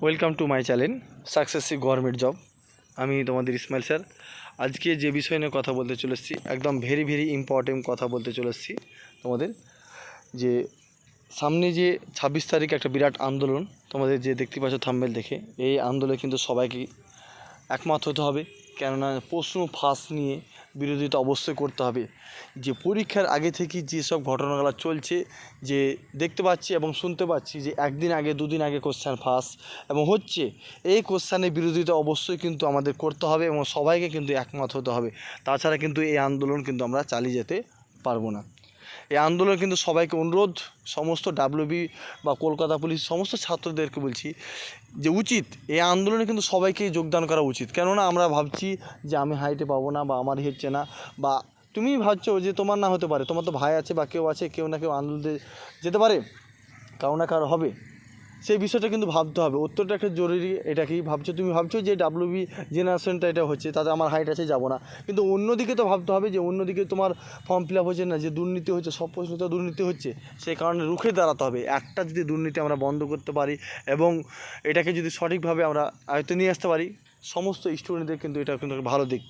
Welcome to my channel successive government job. আমি তোমাদের Ismail sir. আজকে যে বিষয় নিয়ে কথা বলতে চলে এসেছি, একদম ভেরি ইম্পর্টেন্ট কথা বলতে চলে এসেছি তোমাদের। যে সামনে যে 26 তারিখ একটা বিরাট আন্দোলন, তোমাদের যে দেখতে পাচ্ছ থাম্বনেল দেখে, এই আন্দোলনে কিন্তু সবাইকে একমত হতে হবে। কেননা প্রশ্ন ফাঁস নিয়ে বিরোধিতা অবশ্যই করতে হবে। যে পরীক্ষার আগে থেকে যেসব ঘটনাগুলো চলছে, যে দেখতে পাচ্ছি এবং শুনতে পাচ্ছি যে একদিন আগে দুদিন আগে কোশ্চেন ফাঁস এবং হচ্ছে, এই কোশ্চেনের বিরোধিতা অবশ্যই কিন্তু আমাদের করতে হবে এবং সবাইকে কিন্তু একমত হতে হবে। তাছাড়া কিন্তু এই আন্দোলন কিন্তু আমরা চালিয়ে যেতে পারবো না। এই আন্দোলন কিন্তু সবাইকে অনুরোধ, সমস্ত ডাব্লিউবি বা কলকাতা পুলিশ সমস্ত ছাত্রদেরকে বলছি যে উচিত এই আন্দোলনে কিন্তু সবাইকেই যোগদান করা উচিত। কেননা আমরা ভাবছি যে আমি হাইটে পাবো না বা আমার হচ্ছে না, বা তুমি ভাবছো যে তোমার না হতে পারে, তোমার তো ভাই আছে বা কেউ আছে, কেউ না কেউ আন্দোলনে যেতে পারে, কারো না কারো হবে। সেই বিষয়টা কিন্তু ভাবতে হবে, উত্তরটা একটা জরুরি। এটা কি ভাবছো, তুমি ভাবছো যে ডাব্লিউবি জেনারেশনটা এটা হচ্ছে, তাতে আমার হাইট আছে যাবো না, কিন্তু অন্যদিকে তো ভাবতে হবে যে অন্যদিকে তোমার ফর্ম ফিল আপ হচ্ছে না, যে দুর্নীতি হচ্ছে, সব প্রশ্নতে দুর্নীতি হচ্ছে, সেই কারণে রুখে দাঁড়াতে হবে। একটা যদি দুর্নীতি আমরা বন্ধ করতে পারি এবং এটাকে যদি সঠিকভাবে আমরা আয়ত্তে নিয়ে আসতে পারি, সমস্ত স্টুডেন্টদের কিন্তু এটা কিন্তু ভালো দিক।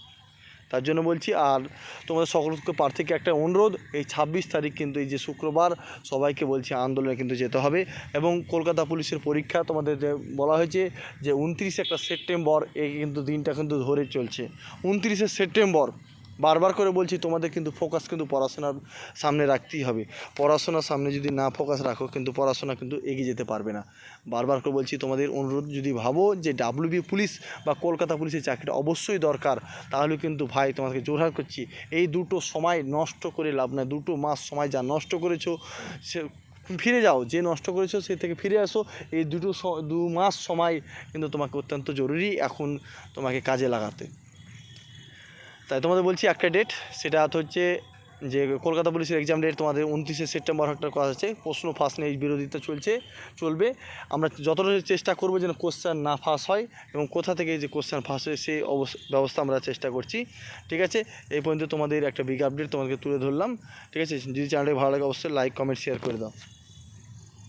তার জন্য বলছি, আর তোমাদের সকলকে প্রার্থীকে একটা অনুরোধ, এই 26 তারিখ কিন্তু এই যে শুক্রবার, সবাইকে বলছি আন্দোলনে কিন্তু যেতে হবে। এবং কলকাতা পুলিশের পরীক্ষা তোমাদের যে বলা হয়েছে যে 29 একটা সেপ্টেম্বর, এই কিন্তু দিনটা কিন্তু ধরে চলছে 29শে সেপ্টেম্বর। বারবার করে বলছি তোমাদের কিন্তু ফোকাস কিন্তু পড়াশোনার সামনে রাখতেই হবে। পড়াশোনার সামনে যদি না ফোকাস রাখো কিন্তু পড়াশোনা কিন্তু এগিয়ে যেতে পারবে না। বারবার করে বলছি তোমাদের অনুরোধ, যদি ভাবো যে ডাব্লিউবি পুলিশ বা কলকাতা পুলিশের চাকরিটা অবশ্যই দরকার, তাহলে কিন্তু ভাই তোমাকে জোরহার করছি, এই দুটো সময় নষ্ট করে লাভ নাই। 2 মাস সময় যা নষ্ট করেছো, সে ফিরে যাও, যে নষ্ট করেছো সে থেকে ফিরে আসো। এই 2 মাস সময় কিন্তু তোমাকে অত্যন্ত জরুরি এখন তোমাকে কাজে লাগাতে। তাই তোমাদের বলছি একটা ডেট, সেটা হচ্ছে যে কলকাতা পুলিশের এক্সাম ডেট তোমাদের 29শে সেপ্টেম্বর একটা করা আছে। প্রশ্ন ফাঁস নিয়ে বিরোধিতা চলবে। আমরা যতটা চেষ্টা করবো যেন কোশ্চেন না ফাঁস হয় এবং কোথা থেকে যে কোশ্চেন ফাঁস হয় সেই ব্যবস্থা আমরা চেষ্টা করছি। ঠিক আছে, এই পর্যন্ত তোমাদের একটা বিগ আপডেট তোমাদেরকে তুলে ধরলাম। ঠিক আছে, যদি চ্যানেলটি ভালো লাগে অবশ্যই লাইক কমেন্ট শেয়ার করে দাও।